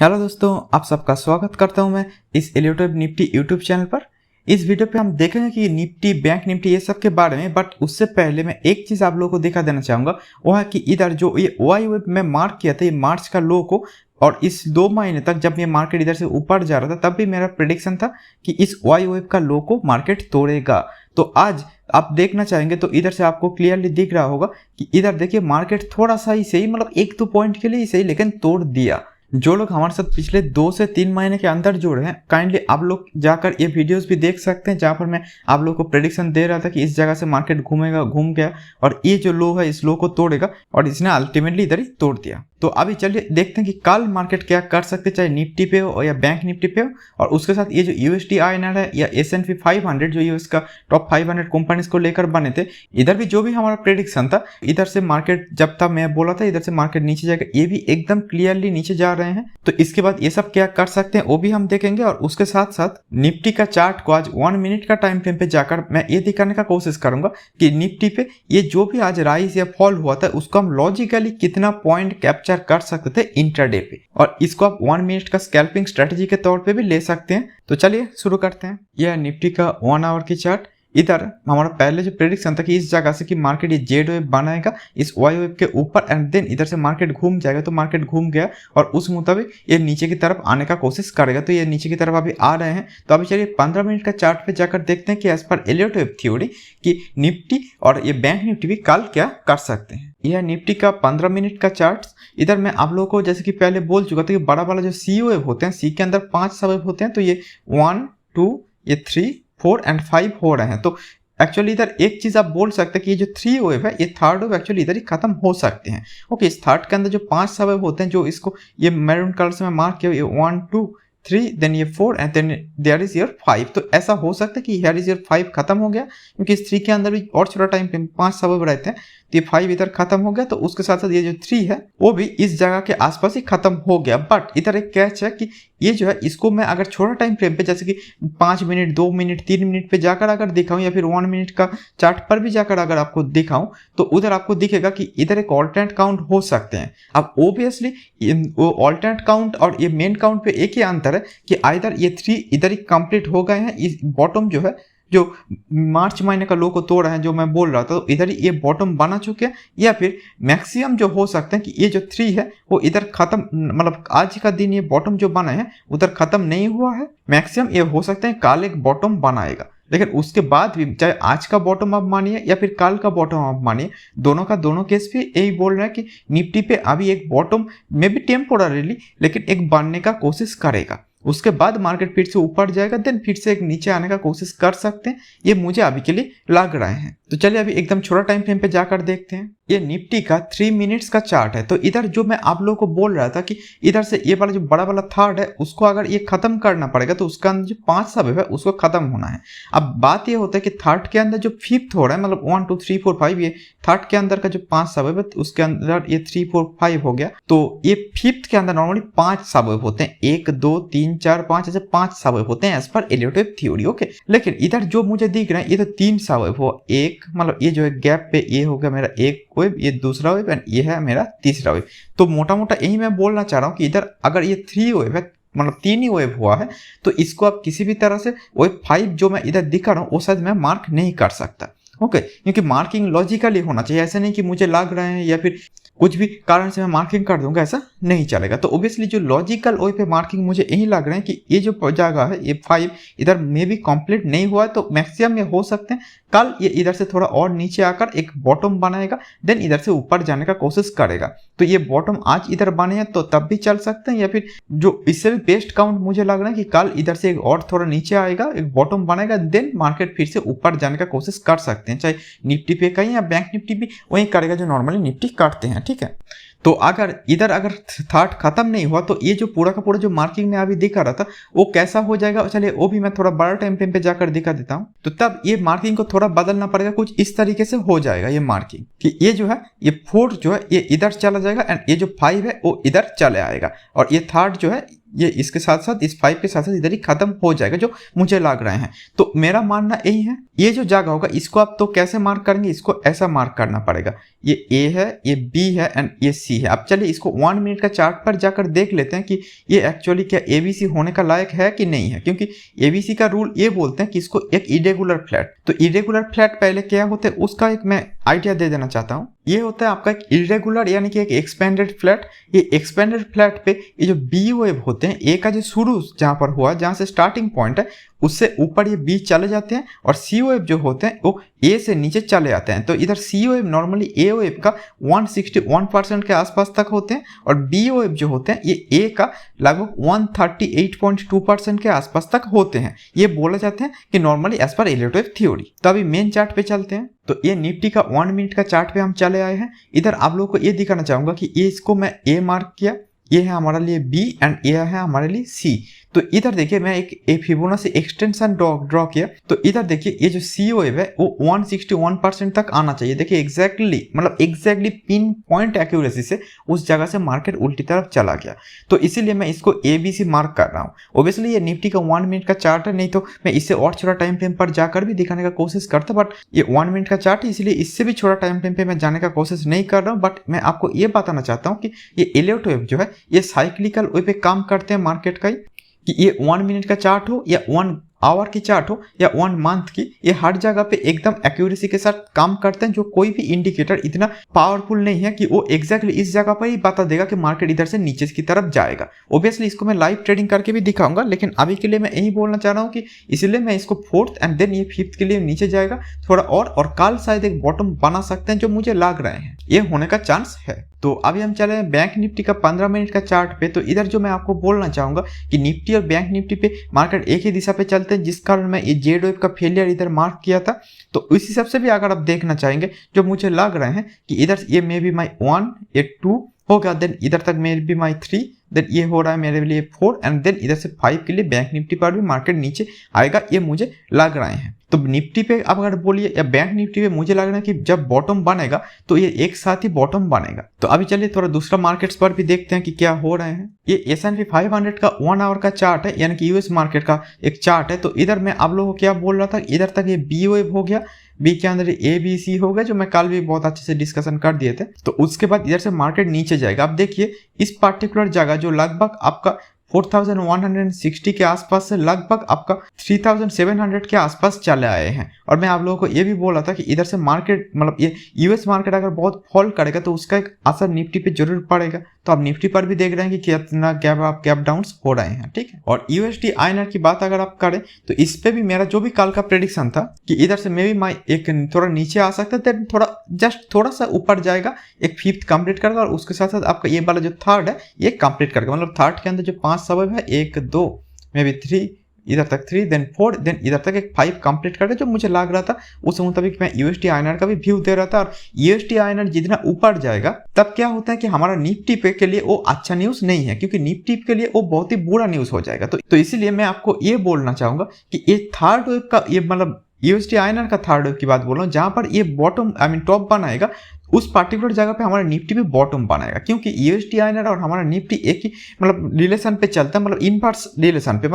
Hello दोस्तों, आप सबका स्वागत करता हूं मैं इस एलियोटिव निफ्टी यूट्यूब चैनल पर। इस वीडियो पे हम देखेंगे कि निफ्टी, बैंक निफ्टी ये सब के बारे में। बट उससे पहले मैं एक चीज़ आप लोगों को दिखा देना चाहूँगा, वो है कि इधर जो ये वाई वेव में मार्क किया था, ये मार्च का लो को, और इस 2 महीने तक जब ये मार्केट इधर से ऊपर जा रहा था तब भी मेरा प्रेडिक्शन था कि इस वाई वेव का लो को मार्केट तोड़ेगा। तो आज आप देखना चाहेंगे तो इधर से आपको क्लियरली दिख रहा होगा कि इधर देखिए मार्केट थोड़ा सा ही सही, मतलब 1-2 पॉइंट के लिए ही सही, लेकिन तोड़ दिया। जो लोग हमारे साथ पिछले 2 से 3 महीने के अंदर जुड़े हैं, काइंडली आप लोग जाकर ये वीडियोस भी देख सकते हैं जहां पर मैं आप लोग को प्रेडिक्शन दे रहा था कि इस जगह से मार्केट घूमेगा, घूम गया और ये जो लो है इस लो को तोड़ेगा, और इसने अल्टीमेटली इधर ही तोड़ दिया। तो अभी चलिए देखते हैं कि कल मार्केट क्या कर सकते, चाहे निफ्टी पे हो या बैंक निफ्टी पे हो। और उसके साथ ये जो यूएसडी INR है या S&P 500 जो यूएस का टॉप 500 कंपनीज को लेकर बने थे, इधर भी जो भी हमारा प्रेडिक्शन था, इधर से मार्केट जब था मैं बोला था इधर से मार्केट नीचे जाएगा, ये भी एकदम क्लियरली नीचे जा रहे हैं। तो इसके बाद ये सब क्या कर सकते हैं वो भी हम देखेंगे। और उसके साथ साथ निफ्टी का चार्ट को आज 1 मिनट का टाइम फ्रेम पे जाकर मैं ये दिखाने का कोशिश करूंगा कि निफ्टी पे ये जो भी आज राइज या फॉल हुआ था उसको हम लॉजिकली कितना पॉइंट कैप्चर कर सकते थे इंट्राडे पे, और इसको आप 1 मिनट का स्कैल्पिंग स्ट्रेटजी के तौर पे भी ले सकते हैं। तो चलिए शुरू करते हैं। यह निफ्टी का 1 आवर की चार्ट। इधर हमारा पहले जो प्रेडिक्शन था कि इस जगह से कि मार्केट ये जेड वेव बनाएगा इस वाई वेव के ऊपर, एंड देन इधर से मार्केट घूम जाएगा, तो मार्केट घूम गया और उस मुताबिक ये नीचे की तरफ आने का कोशिश करेगा। तो ये नीचे की तरफ अभी आ रहे हैं। तो अभी चलिए 15 मिनट का चार्ट पे जाकर देखते हैं कि एज पर एलियट वेव थ्योरी कि निफ्टी और ये बैंक निफ्टी भी कल क्या कर सकते हैं। यह निफ्टी का 15 मिनट का चार्ट। इधर मैं आप लोगों को जैसे कि पहले बोल चुका था कि बड़ा वाला जो सी वेव होते हैं, सी के अंदर 5 सब वेव होते हैं, तो ये 1, 2, ये 3, 4 एंड 5 हो रहे हैं। तो एक्चुअली इधर एक चीज आप बोल सकते हैं कि ये जो 3 वेव है, ये थर्ड वेव एक्चुअली इधर ही खत्म हो सकते हैं। ओके, इस थर्ड के अंदर जो 5 सब वेव होते हैं, जो इसको ये मैरून कलर से मैं मार्क किया, ये 1, 2, 3, देन ये 4 and then there is your 5। तो ऐसा हो सकता है कि हियर इज योर 5 खत्म हो गया, क्योंकि इस 3 के अंदर भी और छोटा टाइम फ्रेम 5 सब वेव रहते हैं। तो ये 5 इधर खत्म हो गया, तो उसके साथ साथ ये जो 3 है वो भी इस जगह के आसपास ही खत्म हो गया। बट इधर एक कैच है कि ये जो है इसको मैं अगर छोटा टाइम फ्रेम पे जैसे कि 5 मिनट, 2 मिनट, 3 मिनट पे जाकर अगर दिखाऊं, या फिर 1 मिनट का चार्ट पर भी जाकर अगर आपको दिखाऊं, तो उधर आपको दिखेगा कि इधर एक ऑल्टरनेट काउंट हो सकते हैं। अब ओबियसली वो ऑल्टरनेट काउंट और ये मेन काउंट पे एक ही अंतर है कि आइदर ये 3 इधर ही कंप्लीट हो गए हैं, इस बॉटम जो है जो मार्च महीने का लो को तोड़ा है, जो मैं बोल रहा था, तो इधर ही ये बॉटम बना चुके हैं। या फिर मैक्सिमम जो हो सकते हैं कि ये जो 3 है वो इधर खत्म, मतलब आज का दिन ये बॉटम जो बना है उधर खत्म नहीं हुआ है। मैक्सिमम ये हो सकते हैं कल एक बॉटम बनाएगा, लेकिन उसके बाद भी चाहे आज का बॉटम आप मानिए या फिर कल का बॉटम आप मानिए, दोनों का दोनों केस पे यही बोल रहा है कि निफ्टी पे अभी एक बॉटम में भी टेम्पोररीली लेकिन एक बनने का कोशिश करेगा। उसके बाद मार्केट फिर से ऊपर जाएगा, देन फिर से एक नीचे आने का कोशिश कर सकते हैं, ये मुझे अभी के लिए लग रहे हैं। तो चलिए अभी एकदम छोटा टाइम फ्रेम पे जाकर देखते हैं। ये निफ्टी का 3 मिनट्स का चार्ट है। तो इधर जो मैं आप लोगों को बोल रहा था कि इधर से ये वाला जो बड़ा वाला थर्ड है उसको अगर ये खत्म करना पड़ेगा, तो उसका अंदर जो 5 सब है उसको खत्म होना है। अब बात ये होता है कि थर्ड के अंदर जो फिफ्थ हो रहा है, मतलब 1, 2, 3, 4, 5, ये थर्ड के अंदर का जो 5 सब है उसके अंदर ये 3, 4, 5 हो गया। तो ये फिफ्थ के अंदर नॉर्मली 5 सब होते हैं, 1, 2, 3, 4, 5, ऐसे 5 सब होते हैं as per Elliott wave theory. Okay, लेकिन इधर जो मुझे दिख रहा है ये तो 3 सब हो, एक मतलब ये जो है गैप पे ये हो गया मेरा एक वेव, ये दूसरा वेव एंड ये है मेरा तीसरा वेव। तो मोटा मोटा यही मैं बोलना चाह रहा हूँ कि इधर अगर ये 3 वेव है, मतलब 3 ही वेव हुआ है, तो इसको आप किसी भी तरह से वेव 5 जो मैं इधर दिखा रहा हूँ वो शायद मैं मार्क नहीं कर सकता। ओके, क्योंकि मार्किंग लॉजिकली होना चाहिए, ऐसा नहीं कि मुझे लग रहे हैं या फिर कुछ भी कारण से मैं मार्किंग कर दूंगा, ऐसा नहीं चलेगा। तो ऑब्वियसली जो लॉजिकल वे पे मार्किंग मुझे यही लग रहा है कि ये जो जगह है ये 5 इधर में भी कंप्लीट नहीं हुआ है, तो मैक्सिमम ये हो सकते हैं कल ये इधर से थोड़ा और नीचे आकर एक बॉटम बनाएगा, देन इधर से ऊपर जाने का कोशिश करेगा। तो ये बॉटम आज इधर बने हैं तो तब भी चल सकते हैं, या फिर जो इससे भी बेस्ट काउंट मुझे लग रहा है कि कल इधर से एक और थोड़ा नीचे आएगा, एक बॉटम बनाएगा, देन मार्केट फिर से ऊपर जाने का कोशिश कर सकते हैं, चाहे निफ्टी पे कहीं या बैंक निफ्टी भी वही करेगा जो नॉर्मली निफ्टी करते हैं। ठीक है, तो अगर थर्ड खत्म नहीं हुआ तो ये जो पूरा का पूरा जो मार्किंग में अभी दिखा रहा था वो कैसा हो जाएगा, चलिए वो भी मैं थोड़ा बड़ा टाइम फ्रेम पे जाकर दिखा देता हूँ। तो तब ये मार्किंग को थोड़ा बदलना पड़ेगा, कुछ इस तरीके से हो जाएगा ये मार्किंग कि ये जो है ये 4 जो है ये इधर चला जाएगा एंड ये जो 5 है वो इधर चले आएगा, और ये थर्ड जो है ये इसके साथ साथ इस 5 के साथ साथ इधर ही खत्म हो जाएगा जो मुझे लग रहे हैं। तो मेरा मानना यही है, ये जो जगह होगा इसको आप तो कैसे मार्क करेंगे, इसको ऐसा मार्क करना पड़ेगा, ये ए है, ये बी है एंड ये सी है। अब चलिए इसको 1 मिनट का चार्ट पर जाकर देख लेते हैं कि ये एक्चुअली क्या एबीसी होने का लायक है कि नहीं है, क्योंकि एबीसी का रूल ये बोलते हैं कि इसको एक इरेगुलर फ्लैट, तो इरेगुलर फ्लैट पहले क्या होते हैं उसका एक मैं आइडिया दे देना चाहता हूँ। ये होता है आपका एक इरेगुलर यानी कि एक एक्सपेंडेड फ्लैट। ये एक्सपेंडेड फ्लैट पे ये जो बी वेव होते हैं, ए का जो शुरू जहां पर हुआ, जहां से स्टार्टिंग पॉइंट है उससे ऊपर ये बी चले जाते हैं, और सी वेव जो होते हैं वो ए से नीचे चले जाते हैं। तो इधर सी वेव नॉर्मली ए वेव का 161% के आसपास तक होते हैं, और बी वेव जो होते हैं ये ए का लगभग 138.2% के आसपास तक होते हैं। ये बोला जाते हैं कि नॉर्मली एज पर एलियट वेव थ्योरी। तो अभी मेन चार्ट पे चलते हैं। तो ये निफ्टी का 1 मिनट का चार्ट पे हम चले आए हैं। इधर आप लोगों को ये दिखाना चाहूंगा कि ये इसको मैं ए मार्क किया, ये है हमारे लिए बी एंड ये है हमारे लिए सी। तो इधर देखिए मैं एक फिबोनाची एक्सटेंशन ड्रॉ किया। तो इधर देखिए ये जो सी वेव है वो 161% तक आना चाहिए। देखिए एग्जैक्टली पिन पॉइंट एक्यूरेसी से उस जगह से मार्केट उल्टी तरफ चला गया। तो इसीलिए मैं इसको ए बी सी मार्क कर रहा हूँ। ओब्वियसली ये निफ्टी का 1 मिनट का चार्ट है, नहीं तो मैं इससे और छोटा टाइम फ्रेम पर जाकर भी दिखाने का कोशिश करता, बट ये 1 मिनट का चार्ट है इसलिए इससे भी छोटा टाइम फ्रेम पे मैं जाने का कोशिश नहीं कर रहा हूँ। बट मैं आपको ये बताना चाहता हूँ कि ये एलियट वेव जो है ये साइक्लिकल वे पे काम करते हैं मार्केट का ही, कि ये 1 मिनट का चार्ट हो या 1 आवर की चार्ट हो या 1 मंथ की, ये हर जगह पे एकदम एक्यूरेसी के साथ काम करते हैं। जो कोई भी इंडिकेटर इतना पावरफुल नहीं है कि वो एग्जैक्टली इस जगह पर ही बता देगा कि मार्केट इधर से नीचे की तरफ जाएगा। ओब्वियसली इसको मैं लाइव ट्रेडिंग करके भी दिखाऊंगा, लेकिन अभी के लिए मैं यही बोलना चाह रहा हूँ कि इसलिए मैं इसको 4th एंड देन ये 5th के लिए नीचे जाएगा थोड़ा और कल शायद एक बॉटम बना सकते हैं जो मुझे लग रहे हैं, ये होने का चांस है। तो अभी हम चले बैंक निफ्टी का 15 मिनट का चार्ट पे। तो इधर जो मैं आपको बोलना चाहूंगा कि निफ्टी और बैंक निफ्टी पे मार्केट एक ही दिशा पे चलते हैं, जिस कारण मैं ये जेड वेव का फेलियर इधर मार्क किया था। तो उस हिसाब से भी अगर आप देखना चाहेंगे जो मुझे लग रहे हैं कि इधर ये मे बी माई 1 ये 2 हो गया, देन इधर तक मे बी माई 3, देन ये हो रहा है मेरे लिए 4 एंड देन इधर से 5 के लिए बैंक निफ्टी पर भी मार्केट नीचे आएगा, ये मुझे लग रहे हैं। तो निफ्टी पे अब अगर बोलिए या बैंक निफ्टी पे मुझे लग रहा है कि जब बॉटम बनेगा तो ये एक साथ ही बॉटम बनेगा। तो अभी चलिए थोड़ा दूसरा मार्केट्स पर भी देखते हैं कि क्या हो रहे हैं। ये S&P 500 का 1 आवर का चार्ट है, यानी कि यूएस मार्केट का एक चार्ट है। तो इधर मैं आप लोगों को क्या बोल रहा था, इधर तक ये बी वेव हो गया, बी के अंदर ए बी सी हो गया, जो मैं कल भी बहुत अच्छे से डिस्कशन कर दिए थे। तो उसके बाद इधर से मार्केट नीचे जाएगा। अब देखिए इस पार्टिकुलर जगह जो लगभग आपका 4160 के आसपास से लगभग आपका 3700 के आसपास चले आए हैं। और मैं आप लोगों को ये भी बोला था कि इधर से मार्केट ये यूएस मार्केट अगर बहुत फॉल करेगा तो उसका एक असर निफ्टी पे जरूर पड़ेगा। तो आप निफ्टी पर भी देख रहे हैं कि कितना गैप डाउन्स हो रहे हैं, ठीक है। और यूएसडी आईएनआर की बात अगर आप करें तो इस पे भी मेरा जो भी कल का प्रेडिक्शन था कि इधर से मे बी एक थोड़ा नीचे आ सकता है, थोड़ा सा ऊपर जाएगा, एक 5th कंप्लीट करेगा और उसके साथ साथ आपका ये वाला जो 3rd है ये कंप्लीट करेगा। मतलब 3rd के अंदर जो 5 सबब है, 1 2 मे बी 3, इधर तक 3 देन 4 देन इधर तक एक 5 कंप्लीट करके जो मुझे लग रहा था उस मुताबिक मैं यूएसडी आईएनआर का भी व्यू दे रहा था। और यूएसडी आईएनआर जितना ऊपर जाएगा तब क्या होता है कि हमारा निफ्टी पे के लिए वो अच्छा न्यूज नहीं है, क्योंकि निफ्टी के लिए वो बहुत ही बुरा न्यूज हो जाएगा। तो इसीलिए मैं आपको ये बोलना चाहूंगा कि ये 3rd वेव का ये यूएसडी आईएनआर का 3rd वेव की बात बोल रहा हूँ, जहां पर ये बॉटम टॉप बनाएगा उस पार्टिकुलर जगह पे हमारा निफ्टी भी बॉटम बनाएगा। क्योंकि यूएसडी आईएनआर और हमारा निफ्टी एक ही रिलेशन पे चलता है, इनवर्स रिलेशन पे।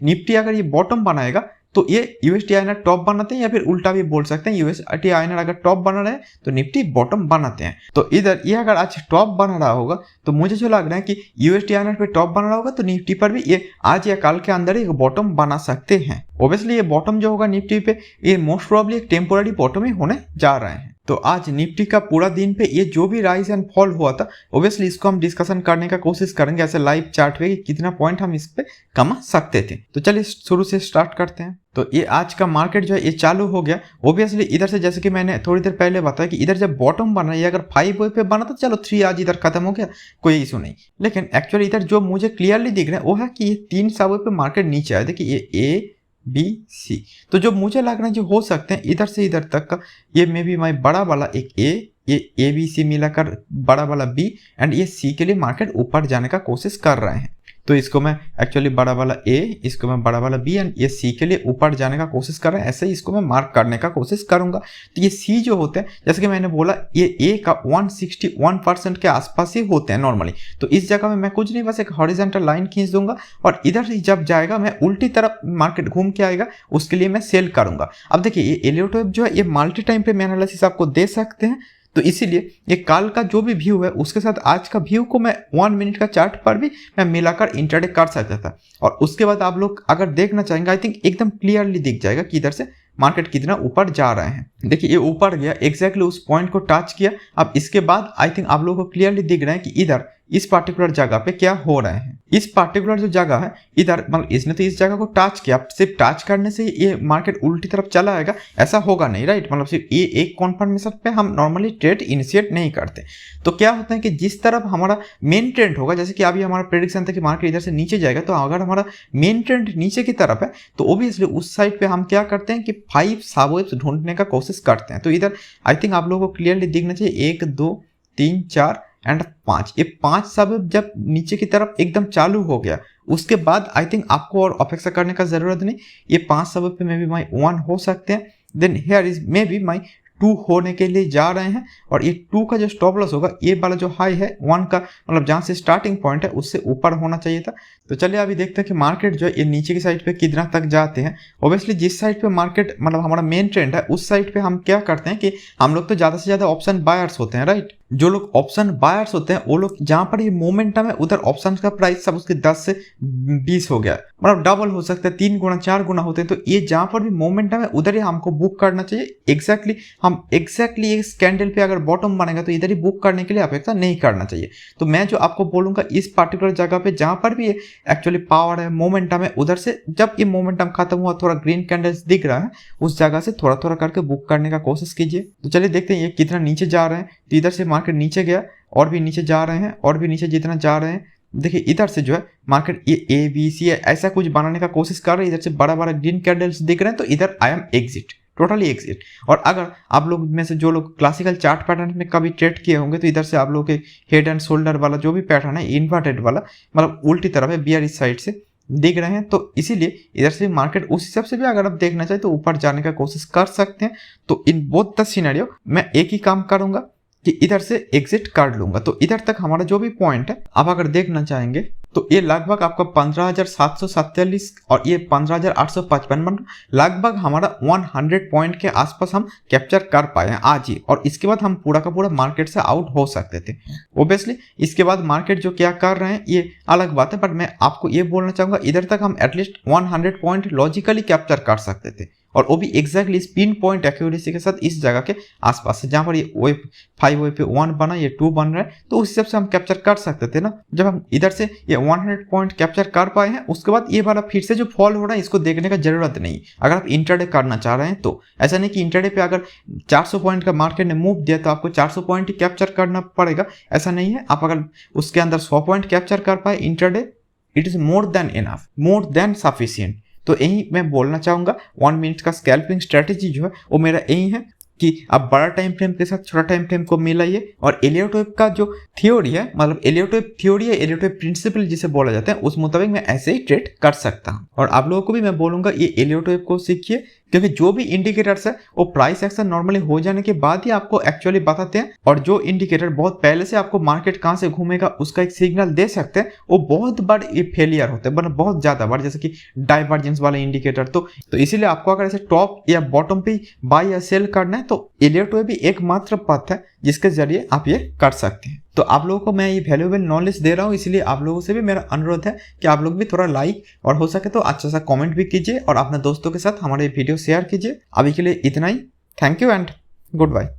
निफ्टी अगर ये बॉटम बनाएगा तो ये यूएसडी आईएनआर टॉप बनाते हैं, या फिर उल्टा भी बोल सकते हैं, यूएसडी आईएनआर अगर टॉप बना रहे हैं तो निफ्टी बॉटम बनाते हैं। तो इधर ये अगर आज टॉप बना रहा होगा तो मुझे जो लग रहा है कि यूएसडी आईएनआर पे टॉप बना रहा होगा तो निफ्टी पर भी ये आज या कल के अंदर एक बॉटम बना सकते हैं। ओब्वियसली ये बॉटम जो होगा निफ्टी पे ये मोस्ट प्रोबेबली एक टेम्पोररी बॉटम ही होने जा रहे हैं। तो आज निफ्टी का पूरा दिन पे ये जो भी राइज एंड फॉल हुआ था ओब्वियसली इसको हम डिस्कशन करने का कोशिश करेंगे ऐसे लाइव चार्ट पे कि कितना पॉइंट हम इस पे कमा सकते थे। तो चलिए शुरू से स्टार्ट करते हैं। तो ये आज का मार्केट जो है ये चालू हो गया। ओब्वियसली इधर से जैसे कि मैंने थोड़ी देर पहले बताया कि इधर जब बॉटम बना है, अगर 5 वे पे बना तो चलो 3 आज इधर खत्म हो गया, कोई इशू नहीं। लेकिन एक्चुअली इधर जो मुझे क्लियरली दिख रहा है वो है कि ये 3 सबवे पे मार्केट नीचे आया। देखिए ये ए बी सी, तो जो मुझे लग रहा है जो हो सकते हैं इधर से इधर तक का ये मे बी माई बड़ा वाला एक ए बी सी मिलाकर बड़ा वाला बी एंड ये सी के लिए मार्केट ऊपर जाने का कोशिश कर रहे हैं। तो इसको मैं एक्चुअली बड़ा वाला ए, इसको मैं बड़ा वाला बी एंड ये सी के लिए ऊपर जाने का कोशिश कर रहा है, ऐसे ही इसको मैं मार्क करने का कोशिश करूंगा। तो ये सी जो होते हैं, जैसे कि मैंने बोला, ये ए का 161% के आसपास ही होते हैं नॉर्मली। तो इस जगह में मैं कुछ नहीं, बस एक हॉरिजॉन्टल लाइन खींच दूंगा और इधर से जब जाएगा मैं उल्टी तरफ मार्केट घूम के आएगा, उसके लिए मैं सेल करूंगा। अब देखिए ये एलियट वेव जो है ये मल्टी टाइम फ्रेम एनालिसिस आपको दे सकते हैं, तो इसीलिए ये कल का जो भी व्यू है उसके साथ आज का व्यू को मैं 1 मिनट का चार्ट पर भी मैं मिलाकर इंटरडे कर सकता था। और उसके बाद आप लोग अगर देखना चाहेंगे, आई थिंक एकदम क्लियरली दिख जाएगा कि इधर से मार्केट कितना ऊपर जा रहे हैं। देखिए ये ऊपर गया, एग्जैक्टली उस पॉइंट को टच किया। अब इसके बाद आई थिंक आप लोगों को क्लियरली दिख रहा है कि इधर इस पार्टिकुलर जगह पे क्या हो रहे हैं। इस पार्टिकुलर जो जगह है इधर, मतलब इसने तो इस जगह को टच किया, सिर्फ टच करने से ये मार्केट उल्टी तरफ चला आएगा ऐसा होगा नहीं, राइट। मतलब सिर्फ ये एक कॉन्फर्मेशन पे हम नॉर्मली ट्रेड इनिशिएट नहीं करते। तो क्या होता है कि जिस तरफ हमारा मेन ट्रेंड होगा, जैसे कि अभी हमारा प्रेडिक्शन था कि मार्केट इधर से नीचे जाएगा, तो अगर हमारा मेन ट्रेंड नीचे की तरफ है तो ओब्वियसली उस साइड पे हम क्या करते हैं कि 5 सबवेव्स ढूंढने का कोशिश करते हैं। तो इधर आई थिंक आप लोगों को क्लियरली दिखना चाहिए 1 2 3 4 एंड 5, ये 5 सबवेव जब नीचे की तरफ एकदम चालू हो गया उसके बाद आई थिंक आपको और अपेक्षा करने का जरूरत नहीं। ये 5 सबवेव पे मे बी माई 1 हो सकते हैं, then here is maybe my 2 होने के लिए जा रहे हैं। और ये 2 का जो स्टॉप लॉस होगा, ये वाला जो हाई है 1 का, मतलब जहां से स्टार्टिंग पॉइंट है उससे ऊपर होना चाहिए था। तो चलिए अभी देखते हैं कि मार्केट जो है ये नीचे की साइड पे कितना तक जाते हैं। ऑब्वियसली जिस साइड पे मार्केट, मतलब हमारा मेन ट्रेंड है, उस साइड पे हम क्या करते हैं कि हम लोग तो ज़्यादा से ज़्यादा ऑप्शन बायर्स होते हैं, राइट। जो लोग ऑप्शन बायर्स होते हैं वो लोग जहां पर ये मोमेंटम है उधर ऑप्शन का प्राइस सब उसके 10 से 20 हो गया, मतलब डबल हो सकता है, 3 गुना 4 गुना होते हैं। तो ये जहां पर भी मोमेंटम है उधर ही हमको बुक करना चाहिए। एग्जैक्टली इस कैंडल पे अगर बॉटम बनेगा तो इधर ही बुक करने के लिए अपेक्षा नहीं करना चाहिए। तो मैं जो आपको बोलूंगा, इस पार्टिकुलर जगह पे जहां पर भी एक्चुअली पावर है, मोमेंटम है, उधर से जब ये मोमेंटम खत्म हुआ, थोड़ा ग्रीन कैंडल्स दिख रहा है, उस जगह से थोड़ा थोड़ा करके बुक करने का कोशिश कीजिए। तो चलिए देखते हैं ये कितना नीचे जा रहे हैं। तो इधर से मार्केट नीचे गया और भी नीचे जा रहे हैं, और भी नीचे जितना जा रहे हैं, देखिए इधर से जो है मार्केट ये ए बी सी ऐसा कुछ बनाने का कोशिश कर रहे हैं। इधर से बड़ा बड़ा ग्रीन कैंडल्स दिख रहे हैं, तो इधर I am exit, totally exit. और अगर आप लोग में से जो लोग क्लासिकल चार्ट पैटर्न में कभी ट्रेड किए होंगे, तो इधर से आप लोग के हेड एंड शोल्डर वाला जो भी पैटर्न है, इन्वर्टेड वाला, मतलब उल्टी तरफ है, बियरिश साइड से दिख रहे हैं। तो इसीलिए इधर से मार्केट उस हिसाब से भी अगर आप देखना चाहें तो ऊपर जाने का कोशिश कर सकते हैं। तो इन बोथ द सिनेरियो मैं एक ही काम करूंगा कि इधर से एग्जिट कर लूंगा। तो इधर तक हमारा जो भी पॉइंट है, आप अगर देखना चाहेंगे तो ये लगभग आपका 15,747 और ये 15,855, लगभग हमारा 100 पॉइंट के आसपास हम कैप्चर कर पाए हैं आज ही। और इसके बाद हम पूरा का पूरा मार्केट से आउट हो सकते थे। ओब्वियसली इसके बाद मार्केट जो क्या कर रहे हैं ये अलग बात है, बट मैं आपको ये बोलना चाहूंगा इधर तक हम एटलीस्ट 100 पॉइंट लॉजिकली कैप्चर कर सकते थे, और वो भी एग्जैक्टली इस पिन पॉइंट एक्यूरेसी के साथ इस जगह के आसपास से, जहां पर ये वेव 5 वेव पे 1 बना, ये 2 बन रहा है, तो उस हिसाब से हम कैप्चर कर सकते थे ना। जब हम इधर से ये 100 पॉइंट कैप्चर कर पाए हैं, उसके बाद ये वाला फिर से जो फॉल हो रहा है इसको देखने का जरूरत नहीं। अगर आप इंटरडे करना चाह रहे हैं तो ऐसा नहीं कि इंटरडे पे अगर 400 पॉइंट का मार्केट ने मूव दिया तो आपको 400 पॉइंट ही कैप्चर करना पड़ेगा, ऐसा नहीं है। आप अगर उसके अंदर 100 पॉइंट कैप्चर कर पाए intraday, it is more than enough, more than sufficient. तो यही मैं बोलना चाहूंगा, 1 मिनट का स्कैल्पिंग स्ट्रेटेजी जो है वो मेरा यही है कि आप बड़ा टाइम फ्रेम के साथ छोटा टाइम फ्रेम को मिलाइए। और एलियट वेव का जो थ्योरी है, मतलब एलियट वेव थ्योरी है, एलियट वेव प्रिंसिपल जिसे बोला जाता है, उस मुताबिक मैं ऐसे ही ट्रेड कर सकता हूँ। और आप लोगों को भी मैं बोलूंगा ये एलियट वेव को सीखिए, क्योंकि जो भी इंडिकेटर्स है वो प्राइस एक्शन नॉर्मली हो जाने के बाद ही आपको एक्चुअली बताते हैं। और जो इंडिकेटर बहुत पहले से आपको मार्केट कहां से घूमेगा उसका एक सिग्नल दे सकते हैं, वो बहुत बार ये फेलियर होते हैं, मतलब बहुत ज्यादा बार, जैसे कि डाइवर्जेंस वाले इंडिकेटर। तो इसीलिए आपको अगर ऐसे टॉप या बॉटम पे बाय या सेल करना है तो एलियट वेव भी एकमात्र पथ है जिसके जरिए आप ये कर सकते हैं। तो आप लोगों को मैं ये वैल्यूएबल नॉलेज दे रहा हूँ, इसलिए आप लोगों से भी मेरा अनुरोध है कि आप लोग भी थोड़ा लाइक और हो सके तो अच्छा सा कमेंट भी कीजिए और अपने दोस्तों के साथ हमारे वीडियो शेयर कीजिए। अभी के लिए इतना ही। Thank you and good bye.